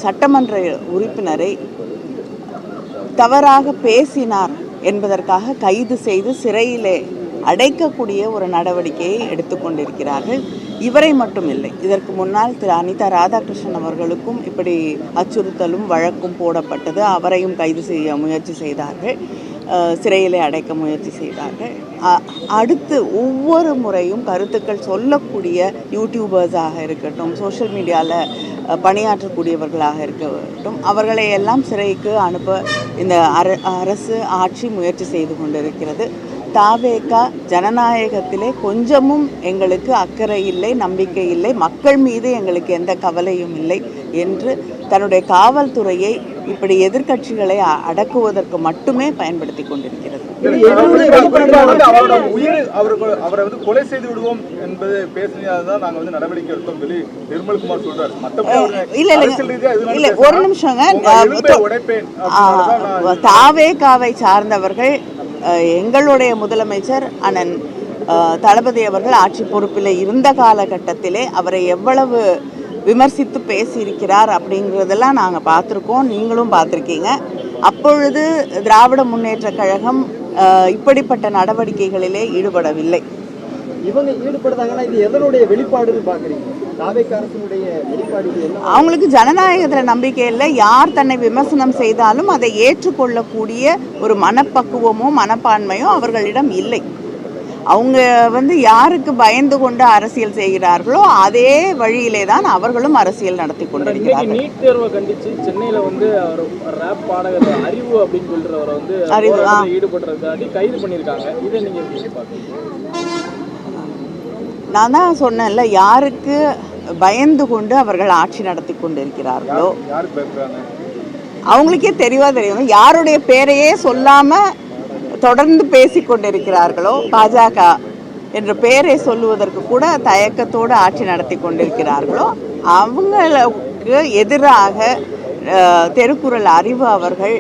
சட்டமன்ற உறுப்பினரை தவறாக பேசினார் என்பதற்காக கைது செய்து சிறையிலே அடைக்கக்கூடிய ஒரு நடவடிக்கையை எடுத்துக்கொண்டிருக்கிறார்கள். இவரை மட்டும் இல்லை, இதற்கு முன்னால் திரு அனிதா ராதாகிருஷ்ணன் அவர்களுக்கும் இப்படி அச்சுறுத்தலும் வழக்கும் போடப்பட்டது. அவரையும் கைது செய்ய முயற்சி செய்தார்கள், சிறையிலே அடைக்க முயற்சி செய்தார்கள். அடுத்து ஒவ்வொரு முறையும் கருத்துக்கள் சொல்லக்கூடிய யூடியூபர்ஸாக இருக்கட்டும், சோஷியல் மீடியாவில் பணியாற்றக்கூடியவர்களாக இருக்கட்டும், அவர்களை எல்லாம் சிறைக்கு அனுப்ப இந்த அரசு ஆட்சி முயற்சி செய்து கொண்டிருக்கிறது. தாவேகா ஜனநாயகத்திலே கொஞ்சமும் எங்களுக்கு அக்கறை இல்லை, நம்பிக்கை இல்லை, மக்கள் மீது எங்களுக்கு எந்த கவலையும் இல்லை என்று தன்னுடைய காவல்துறையை இப்படி எதிர்க்கட்சிகளை அடக்குவதற்கு மட்டுமே பயன்படுத்தி கொண்டிருக்கிறது. அவரை கொலை செய்து விடுவோம் என்பது பேசினதான் நாங்கள் நடவடிக்கை எடுத்தோம் சொல்லி நிர்மல்குமார் சொல்றாரு. இல்ல ஒரு நிமிஷங்க, தாவேகாவை சார்ந்தவர்கள் எங்களுடைய முதலமைச்சர் அண்ணன் தளபதி அவர்கள் ஆட்சி பொறுப்பில் இருந்த காலகட்டத்திலே அவரை எவ்வளவு விமர்சித்து பேசியிருக்கிறார் அப்படிங்கிறதெல்லாம் நாங்கள் பார்த்துருக்கோம், நீங்களும் பார்த்துருக்கீங்க. அப்பொழுது திராவிட முன்னேற்ற கழகம் இப்படிப்பட்ட நடவடிக்கைகளிலே ஈடுபடவில்லை. இவங்க ஈடுபடுறாங்கன்னா இது எதனுடைய வெளிப்பாடுன்னு பார்க்குறீங்க? அவங்களுக்கு ஜனநாயகத்தில் நம்பிக்கை இல்லை. யார் தன்னை விமர்சனம் செய்தாலும் அதை ஏற்றுக்கொள்ளக்கூடிய ஒரு மனப்பக்குவமோ மனப்பான்மையோ அவர்களிடம் இல்லை. அவங்க யாருக்கு பயந்து கொண்டு அரசியல் செய்கிறார்களோ அதே வழியிலே தான் அவர்களும் அரசியல் நடத்தி கொண்டிருக்கிறார்கள். நீட் தேர்வை கண்டிச்சு சென்னையில ராப் பாடகர் அறிவு அப்படின்னு சொல்றவரை ஈடுபடுறதுக்காண்டி கைது பண்ணியிருக்காங்க. இதை நீங்க எப்படி பார்க்குறீங்க? நான் தான் சொன்னேன்ல, யாருக்கு பயந்து கொண்டு அவர்கள் ஆட்சி நடத்தி கொண்டிருக்கிறார்களோ அவங்களுக்கே தெரியும். யாருடைய பேரையே சொல்லாம தொடர்ந்து பேசி கொண்டிருக்கிறார்களோ, பாஜக என்ற பெயரை சொல்லுவதற்கு கூட தயக்கத்தோடு ஆட்சி நடத்தி கொண்டிருக்கிறார்களோ அவங்களுக்கு எதிராக தெருக்குறள் அறிவு அவர்கள்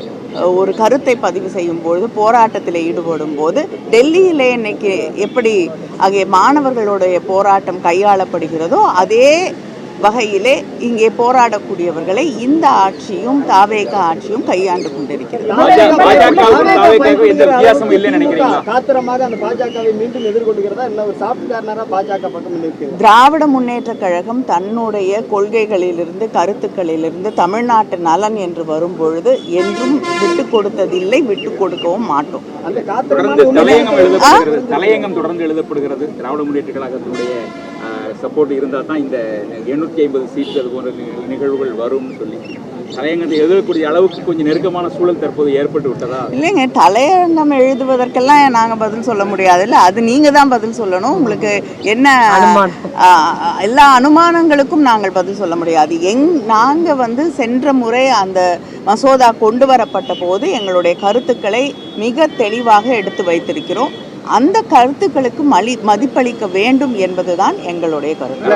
ஒரு கருத்தை பதிவு செய்யும் பொழுது, போராட்டத்தில் ஈடுபடும் போது, டெல்லியிலே இன்னைக்கு எப்படி அங்கே மாணவர்களுடைய போராட்டம் கையாளப்படுகிறதோ அதே வகையிலே இங்கே போராடக்கூடியவர்களை இந்த ஆட்சியும் தாவேகா ஆட்சியும் கையாண்டு கொண்டிருக்கிறது. திராவிட முன்னேற்ற கழகம் தன்னுடைய கொள்கைகளிலிருந்து கொள்கைகளிலிருந்து தமிழ்நாட்டு நலன் என்று வரும் பொழுது என்றும் விட்டு கொடுத்ததில்லை, விட்டு கொடுக்கவும் மாட்டோம். தலையங்கம் தொடர்ந்து எழுதப்படுகிறது. திராவிட முன்னேற்ற கழகத்தினுடைய சப்போர்ட் இருந்தால் தான் இந்த 850 சீட்டு அது போன்ற நிகழ்வுகள் வரும்னு சொல்லி தலையங்கத்தை எழுதக்கூடிய அளவுக்கு கொஞ்சம் நெருக்கமான சூழல் தற்போது ஏற்பட்டு விட்டதா? இல்லைங்க, தலையங்கம் எழுதுவதற்கெல்லாம் நாங்கள் பதில் சொல்ல முடியாது. இல்லை, அது நீங்கள் தான் பதில் சொல்லணும். உங்களுக்கு என்ன எல்லா அனுமானங்களுக்கும் நாங்கள் பதில் சொல்ல முடியாது. நாங்கள் சென்ற முறை அந்த மசோதா கொண்டு வரப்பட்ட போது எங்களுடைய கருத்துக்களை மிக தெளிவாக எடுத்து வைத்திருக்கிறோம். அந்த கருத்துக்களுக்கு மதிப்பளிக்க வேண்டும் என்பதுதான் எங்களுடைய கருத்து.